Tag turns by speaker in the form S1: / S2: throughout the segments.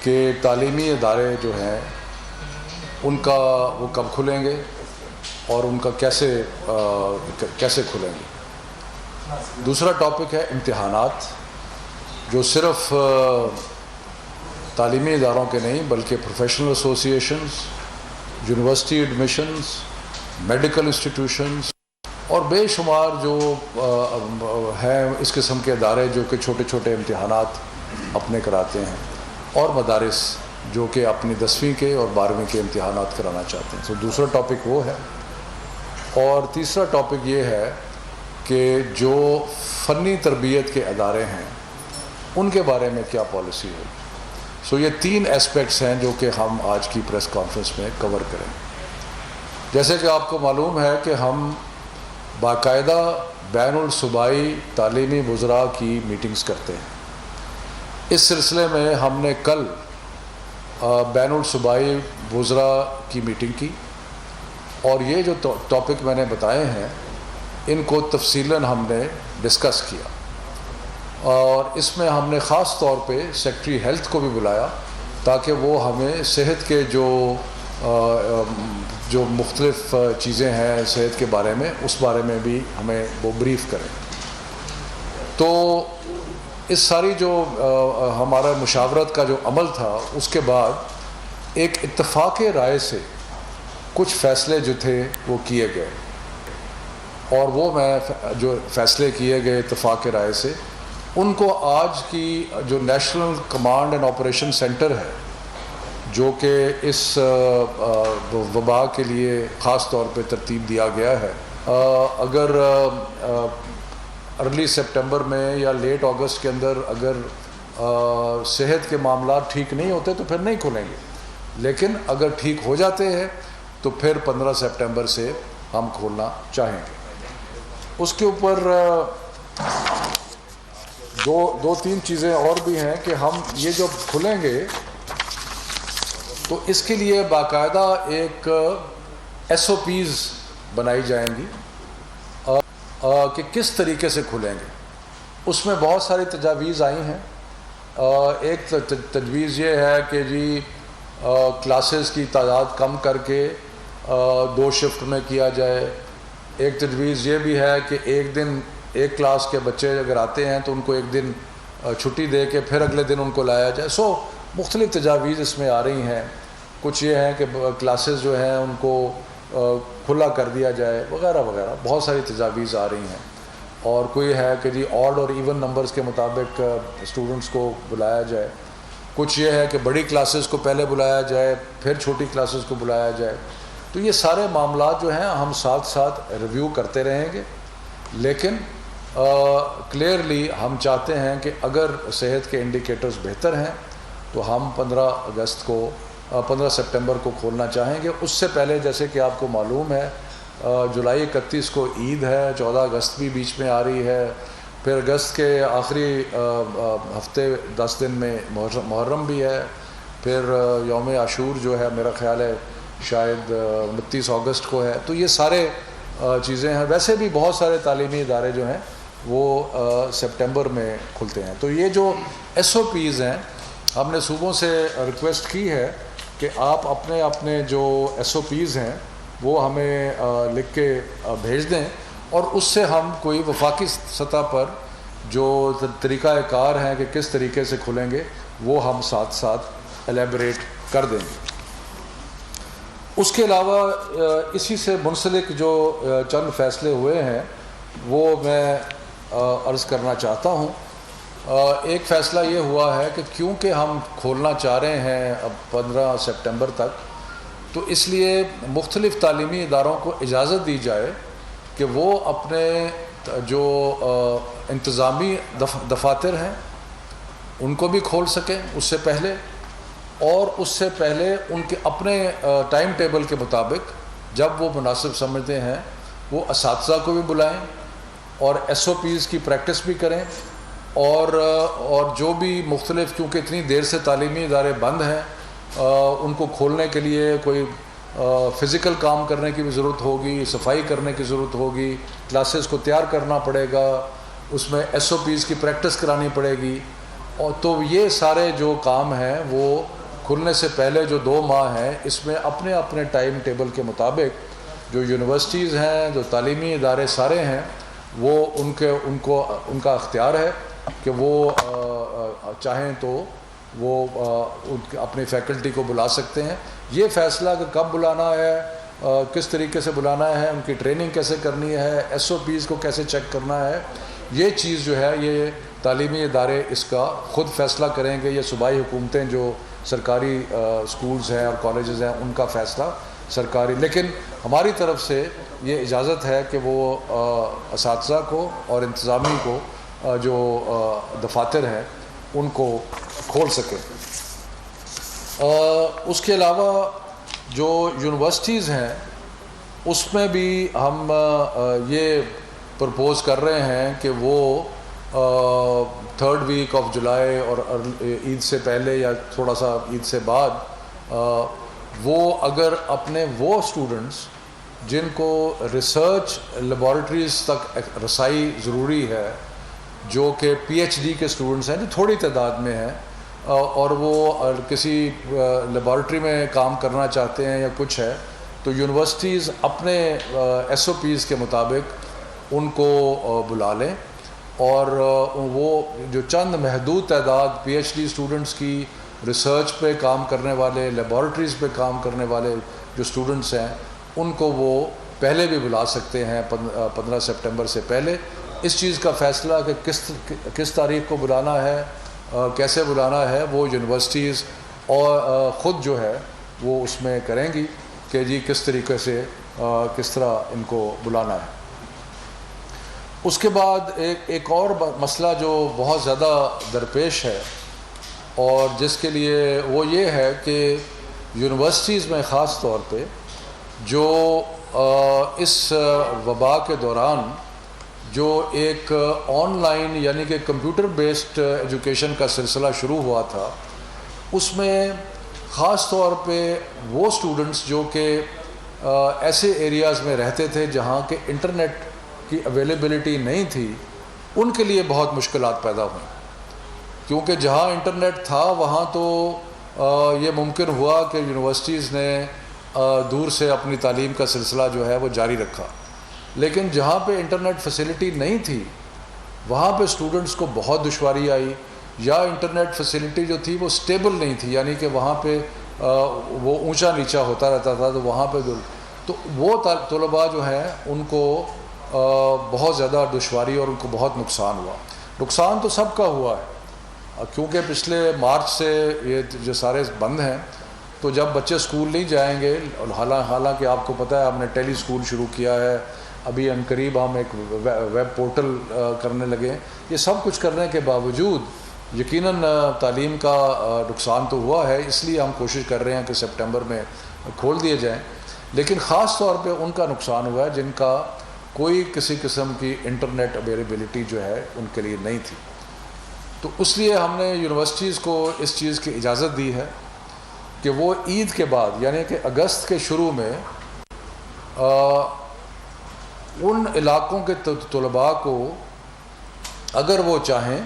S1: کہ تعلیمی ادارے جو ہیں ان کا وہ کب کھلیں گے اور ان کا کیسے کھلیں گے۔ دوسرا ٹاپک ہے امتحانات، جو صرف تعلیمی اداروں کے نہیں بلکہ professional associations, university admissions, medical institutions اور بے شمار جو ہیں اس قسم کے ادارے جو کہ چھوٹے چھوٹے امتحانات اپنے کراتے ہیں، اور مدارس جو کہ اپنی 10ویں کے اور 12ویں کے امتحانات کرانا چاہتے ہیں۔ تو دوسرا ٹاپک وہ ہے۔ اور تیسرا ٹاپک یہ ہے کہ جو فنی تربیت کے ادارے ہیں ان کے بارے میں کیا پالیسی ہوگی۔ یہ 3 اسپیکٹس ہیں جو کہ ہم آج کی پریس کانفرنس میں کور کریں۔ جیسے کہ آپ کو معلوم ہے کہ ہم باقاعدہ بین الصوبائی تعلیمی وزراء کی میٹنگز کرتے ہیں۔ اس سلسلے میں ہم نے کل بین الصوبائی وزراء کی میٹنگ کی، اور یہ جو ٹاپک میں نے بتائے ہیں ان کو تفصیلاً ہم نے ڈسکس کیا، اور اس میں ہم نے خاص طور پہ سیکٹری ہیلتھ کو بھی بلایا تاکہ وہ ہمیں صحت کے جو مختلف چیزیں ہیں صحت کے بارے میں، اس بارے میں بھی ہمیں وہ بریف کریں۔ تو اس ساری جو ہمارا مشاورت کا جو عمل تھا، اس کے بعد ایک اتفاق رائے سے کچھ فیصلے جو تھے وہ کیے گئے، اور وہ میں جو فیصلے کیے گئے اتفاق رائے سے، ان کو آج کی جو national command and operation centre ہے جو کہ اس وبا کے لیے خاص طور پہ ترتیب دیا گیا ہے، اگر ارلی سپٹمبر میں یا لیٹ اگست کے اندر اگر صحت کے معاملات ٹھیک نہیں ہوتے تو پھر نہیں کھلیں گے، لیکن اگر ٹھیک ہو جاتے ہیں تو پھر 15 سپٹمبر سے ہم کھولنا چاہیں گے۔ اس کے اوپر دو تین چیزیں اور بھی ہیں کہ ہم یہ جو کھلیں گے تو اس کے لیے باقاعدہ ایک SOPs بنائی جائیں گی کہ کس طریقے سے کھلیں گے۔ اس میں بہت ساری تجاویز آئی ہیں۔ ایک تجویز یہ ہے کہ جی کلاسز کی تعداد کم کر کے 2 شفٹ میں کیا جائے۔ ایک تجویز یہ بھی ہے کہ ایک دن ایک کلاس کے بچے اگر آتے ہیں تو ان کو ایک دن چھٹی دے کے پھر اگلے دن ان کو لایا جائے۔ مختلف تجاویز اس میں آ رہی ہیں۔ کچھ یہ ہیں کہ کلاسز جو ہیں ان کو کھلا کر دیا جائے وغیرہ وغیرہ، بہت ساری تجاویز آ رہی ہیں۔ اور کوئی ہے کہ جی آڈ اور ایون نمبرز کے مطابق اسٹوڈنٹس کو بلایا جائے۔ کچھ یہ ہے کہ بڑی کلاسز کو پہلے بلایا جائے پھر چھوٹی کلاسز کو بلایا جائے۔ تو یہ سارے معاملات جو ہیں ہم ساتھ ساتھ ریویو کرتے رہیں گے، لیکن کلیئرلی ہم چاہتے ہیں کہ اگر صحت کے انڈیکیٹرز بہتر ہیں تو ہم 15 سپٹمبر کو کھولنا چاہیں گے۔ اس سے پہلے جیسے کہ آپ کو معلوم ہے جولائی 31 کو عید ہے، 14 اگست بھی بیچ میں آ رہی ہے، پھر اگست کے آخری ہفتے 10 دن میں محرم بھی ہے، پھر یوم عاشور جو ہے میرا خیال ہے شاید 29 اگست کو ہے۔ تو یہ سارے چیزیں ہیں۔ ویسے بھی بہت سارے تعلیمی ادارے جو ہیں وہ سپٹمبر میں کھلتے ہیں۔ تو یہ جو SOPs ہیں، ہم نے صوبوں سے ریکویسٹ کی ہے کہ آپ اپنے جو SOPs ہیں وہ ہمیں لکھ کے بھیج دیں، اور اس سے ہم کوئی وفاقی سطح پر جو طریقہ کار ہیں کہ کس طریقے سے کھلیں گے وہ ہم ساتھ ساتھ ایلیبریٹ کر دیں گے۔ اس کے علاوہ اسی سے منسلک جو چند فیصلے ہوئے ہیں وہ میں عرض کرنا چاہتا ہوں۔ ایک فیصلہ یہ ہوا ہے کہ کیونکہ ہم کھولنا چاہ رہے ہیں اب 15 سپٹمبر تک، تو اس لیے مختلف تعلیمی اداروں کو اجازت دی جائے کہ وہ اپنے جو انتظامی دفاتر ہیں ان کو بھی کھول سکیں اس سے پہلے، اور اس سے پہلے ان کے اپنے ٹائم ٹیبل کے مطابق جب وہ مناسب سمجھتے ہیں وہ اساتذہ کو بھی بلائیں اور SOPs کی پریکٹس بھی کریں، اور جو بھی مختلف، کیونکہ اتنی دیر سے تعلیمی ادارے بند ہیں، ان کو کھولنے کے لیے کوئی فزیکل کام کرنے کی بھی ضرورت ہوگی، صفائی کرنے کی ضرورت ہوگی، کلاسز کو تیار کرنا پڑے گا، اس میں SOPs کی پریکٹس کرانی پڑے گی۔ اور تو یہ سارے جو کام ہیں وہ کھلنے سے پہلے جو 2 ماہ ہیں اس میں اپنے اپنے ٹائم ٹیبل کے مطابق جو یونیورسٹیز ہیں، جو تعلیمی ادارے سارے ہیں، وہ ان کا اختیار ہے کہ وہ چاہیں تو وہ اپنی فیکلٹی کو بلا سکتے ہیں۔ یہ فیصلہ کہ کب بلانا ہے، کس طریقے سے بلانا ہے، ان کی ٹریننگ کیسے کرنی ہے، SOPs کو کیسے چیک کرنا ہے، یہ چیز جو ہے یہ تعلیمی ادارے اس کا خود فیصلہ کریں گے۔ یہ صوبائی حکومتیں جو سرکاری سکولز ہیں اور کالجز ہیں ان کا فیصلہ سرکاری، لیکن ہماری طرف سے یہ اجازت ہے کہ وہ اساتذہ کو اور انتظامی کو جو دفاتر ہیں ان کو کھول سکیں۔ اس کے علاوہ جو یونیورسٹیز ہیں اس میں بھی ہم یہ پرپوز کر رہے ہیں کہ وہ 3rd ویک آف جولائی اور عید سے پہلے یا تھوڑا سا عید سے بعد وہ اگر اپنے وہ اسٹوڈنٹس جن کو ریسرچ لیبارٹریز تک رسائی ضروری ہے، جو کہ PhD کے اسٹوڈنٹس ہیں جو تھوڑی تعداد میں ہیں اور وہ کسی لیبارٹری میں کام کرنا چاہتے ہیں یا کچھ ہے، تو یونیورسٹیز اپنے SOPs کے مطابق ان کو بلا لیں، اور وہ جو چند محدود تعداد PhD اسٹوڈنٹس کی ریسرچ پہ کام کرنے والے، لیبارٹریز پہ کام کرنے والے جو اسٹوڈنٹس ہیں ان کو وہ پہلے بھی بلا سکتے ہیں 15 سپٹمبر سے پہلے۔ اس چیز کا فیصلہ کہ کس تاریخ کو بلانا ہے، کیسے بلانا ہے، وہ یونیورسٹیز اور خود جو ہے وہ اس میں کریں گی کہ جی کس طریقے سے کس طرح ان کو بلانا ہے۔ اس کے بعد ایک اور مسئلہ جو بہت زیادہ درپیش ہے اور جس کے لیے وہ یہ ہے کہ یونیورسٹیز میں خاص طور پہ جو اس وبا کے دوران جو ایک آن لائن یعنی کہ کمپیوٹر بیسڈ ایجوکیشن کا سلسلہ شروع ہوا تھا، اس میں خاص طور پہ وہ اسٹوڈنٹس جو کہ ایسے ایریاز میں رہتے تھے جہاں کہ انٹرنیٹ کی اویلیبلٹی نہیں تھی، ان کے لیے بہت مشکلات پیدا ہوئیں، کیونکہ جہاں انٹرنیٹ تھا وہاں تو یہ ممکن ہوا کہ یونیورسٹیز نے دور سے اپنی تعلیم کا سلسلہ جو ہے وہ جاری رکھا، لیکن جہاں پہ انٹرنیٹ فیسلٹی نہیں تھی وہاں پہ اسٹوڈنٹس کو بہت دشواری آئی، یا انٹرنیٹ فیسلٹی جو تھی وہ سٹیبل نہیں تھی، یعنی کہ وہاں پہ وہ اونچا نیچا ہوتا رہتا تھا، تو وہاں پہ تو وہ طلباء جو ہیں ان کو بہت زیادہ دشواری اور ان کو بہت نقصان ہوا۔ نقصان تو سب کا ہوا ہے، کیونکہ پچھلے مارچ سے یہ جو سارے بند ہیں، تو جب بچے اسکول نہیں جائیں گے، حالانکہ آپ کو پتہ ہے ہم نے ٹیلی اسکول شروع کیا ہے، ابھی عنقریب ہم ایک ویب پورٹل کرنے لگے، یہ سب کچھ کرنے کے باوجود یقیناً تعلیم کا نقصان تو ہوا ہے، اس لیے ہم کوشش کر رہے ہیں کہ سپٹمبر میں کھول دیے جائیں، لیکن خاص طور پہ ان کا نقصان ہوا ہے جن کا کوئی کسی قسم کی انٹرنیٹ اویلیبلٹی جو ہے ان کے لیے نہیں تھی۔ تو اس لیے ہم نے یونیورسٹیز کو اس چیز کی اجازت دی ہے کہ وہ عید کے بعد یعنی کہ اگست کے شروع میں ان علاقوں کے طلباء کو اگر وہ چاہیں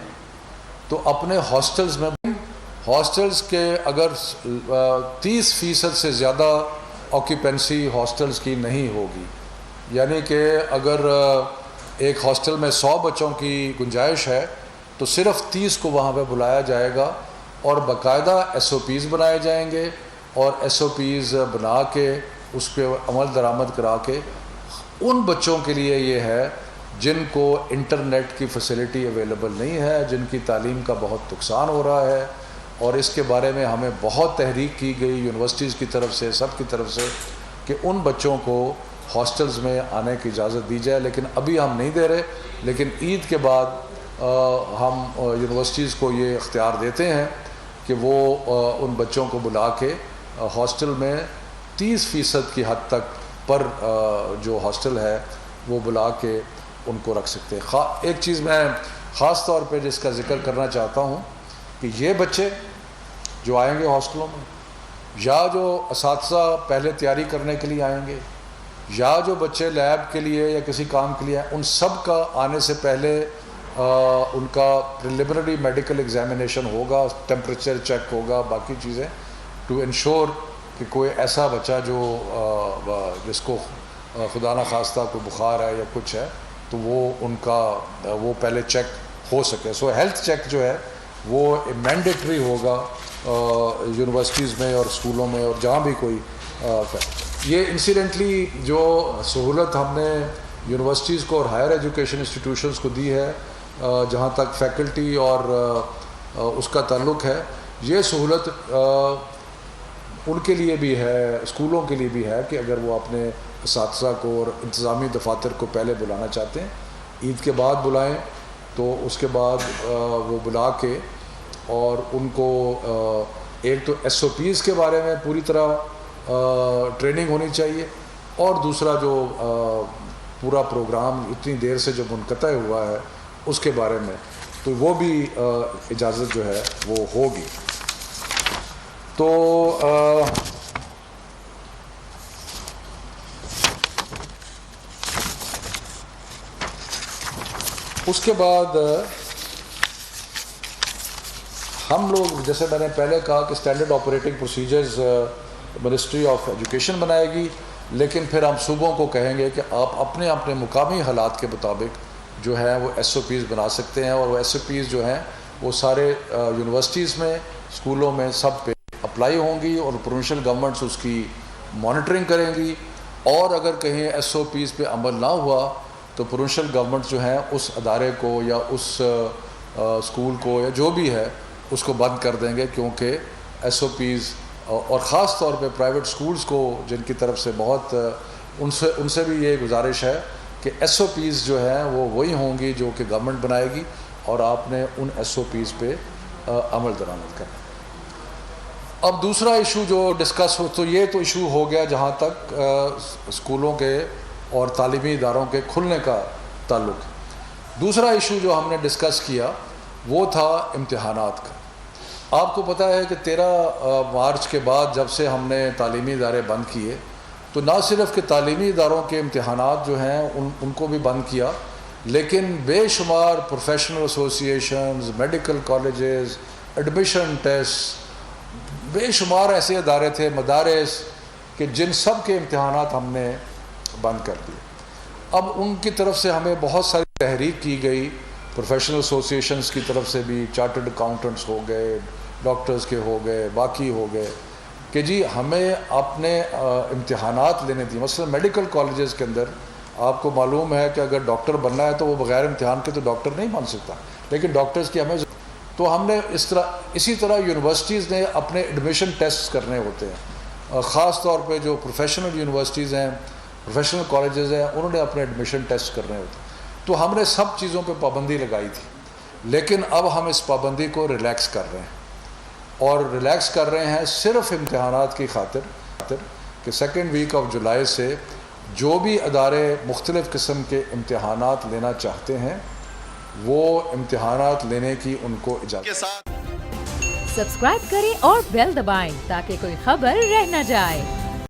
S1: تو اپنے ہاسٹلز میں، ہاسٹلز کے اگر 30% سے زیادہ آکیپنسی ہاسٹلز کی نہیں ہوگی، یعنی کہ اگر ایک ہاسٹل میں 100 بچوں کی گنجائش ہے تو صرف 30 کو وہاں پہ بلایا جائے گا، اور باقاعدہ SOPs بنائے جائیں گے، اور SOPs بنا کے اس پہ عمل درآمد کرا کے ان بچوں کے لیے یہ ہے جن کو انٹرنیٹ کی فیسلٹی اویلیبل نہیں ہے، جن کی تعلیم کا بہت نقصان ہو رہا ہے، اور اس کے بارے میں ہمیں بہت تحریک کی گئی یونیورسٹیز کی طرف سے، سب کی طرف سے، کہ ان بچوں کو ہاسٹلز میں آنے کی اجازت دی جائے، لیکن ابھی ہم نہیں دے رہے، لیکن عید کے بعد ہم یونیورسٹیز کو یہ اختیار دیتے ہیں کہ وہ ان بچوں کو بلا کے ہاسٹل میں 30% کی حد تک پر جو ہاسٹل ہے وہ بلا کے ان کو رکھ سکتے ہیں۔ ایک چیز میں خاص طور پہ جس کا ذکر کرنا چاہتا ہوں کہ یہ بچے جو آئیں گے ہاسٹلوں میں، یا جو اساتذہ پہلے تیاری کرنے کے لیے آئیں گے، یا جو بچے لیب کے لیے یا کسی کام کے لیے آئیں، ان سب کا آنے سے پہلے ان کا پریلیمنری میڈیکل ایگزامینیشن ہوگا, ٹیمپریچر چیک ہوگا, باقی چیزیں, ٹو انشور کہ کوئی ایسا بچہ جو جس کو خدا نخواستہ کوئی بخار ہے یا کچھ ہے تو وہ ان کا وہ پہلے چیک ہو سکے. سو ہیلتھ چیک جو ہے وہ مینڈیٹری ہوگا یونیورسٹیز میں اور اسکولوں میں اور جہاں بھی کوئی. یہ انسیڈنٹلی جو سہولت ہم نے یونیورسٹیز کو اور ہائر ایجوکیشن انسٹیٹیوشنز کو دی ہے جہاں تک فیکلٹی اور اس کا تعلق ہے, یہ سہولت ان کے لیے بھی ہے, اسکولوں کے لیے بھی ہے کہ اگر وہ اپنے اساتذہ کو اور انتظامی دفاتر کو پہلے بلانا چاہتے ہیں, عید کے بعد بلائیں, تو اس کے بعد وہ بلا کے اور ان کو ایک تو ایس او پیز کے بارے میں پوری طرح ٹریننگ ہونی چاہیے, اور دوسرا جو پورا پروگرام اتنی دیر سے جو منقطع ہوا ہے اس کے بارے میں, تو وہ بھی اجازت جو ہے وہ ہوگی. تو اس کے بعد ہم لوگ, جیسے میں نے پہلے کہا کہ standard operating procedures ministry of education بنائے گی, لیکن پھر ہم صوبوں کو کہیں گے کہ آپ اپنے اپنے مقامی حالات کے مطابق جو ہے وہ ایس او پیز بنا سکتے ہیں, اور وہ ایس او پیز جو ہیں وہ سارے یونیورسٹیز میں, اسکولوں میں سب پہ اپلائی ہوں گی, اور پروونشل گورنمنٹس اس کی مانیٹرنگ کریں گی. اور اگر کہیں ایس او پیز پہ عمل نہ ہوا تو پروونشل گورنمنٹس جو ہیں اس ادارے کو یا اس اسکول کو یا جو بھی ہے اس کو بند کر دیں گے, کیونکہ ایس او پیز, اور خاص طور پہ پرائیویٹ اسکولز کو جن کی طرف سے بہت ان سے بھی یہ گزارش ہے کہ ایس او پیز جو ہیں وہ وہی ہوں گی جو کہ گورنمنٹ بنائے گی, اور آپ نے ان ایس او پیز پہ عمل درآمد کرنا. اب دوسرا ایشو جو ڈسکس ہو, تو یہ تو ایشو ہو گیا جہاں تک اسکولوں کے اور تعلیمی اداروں کے کھلنے کا تعلق. دوسرا ایشو جو ہم نے ڈسکس کیا وہ تھا امتحانات کا. آپ کو پتہ ہے کہ 13 مارچ کے بعد جب سے ہم نے تعلیمی ادارے بند کیے, تو نہ صرف کہ تعلیمی اداروں کے امتحانات جو ہیں ان کو بھی بند کیا, لیکن بے شمار professional associations, medical colleges, admission test, بے شمار ایسے ادارے تھے, مدارس, کہ جن سب کے امتحانات ہم نے بند کر دیے. اب ان کی طرف سے ہمیں بہت ساری تحریک کی گئی, پروفیشنل ایسوسیشنز کی طرف سے بھی, چارٹرڈ اکاؤنٹنٹس ہو گئے, ڈاکٹرز کے ہو گئے, باقی ہو گئے, کہ جی ہمیں اپنے امتحانات لینے دیں. مثلا میڈیکل کالجز کے اندر آپ کو معلوم ہے کہ اگر ڈاکٹر بننا ہے تو وہ بغیر امتحان کے تو ڈاکٹر نہیں بن سکتا, لیکن ڈاکٹرز کی ہمیں, تو ہم نے اسی طرح یونیورسٹیز نے اپنے ایڈمیشن ٹیسٹ کرنے ہوتے ہیں, خاص طور پہ جو پروفیشنل یونیورسٹیز ہیں, پروفیشنل کالجز ہیں, انہوں نے اپنے ایڈمیشن ٹیسٹ کرنے ہوتے ہیں. تو ہم نے سب چیزوں پہ پابندی لگائی تھی, لیکن اب ہم اس پابندی کو ریلیکس کر رہے ہیں, اور ریلیکس کر رہے ہیں صرف امتحانات کی خاطر کہ 2 ویک آف جولائی سے جو بھی ادارے مختلف قسم کے امتحانات لینا چاہتے ہیں وہ امتحانات لینے کی ان کو اجازت.
S2: سبسکرائب کریں اور بیل دبائیں تاکہ کوئی خبر رہ نہ جائے.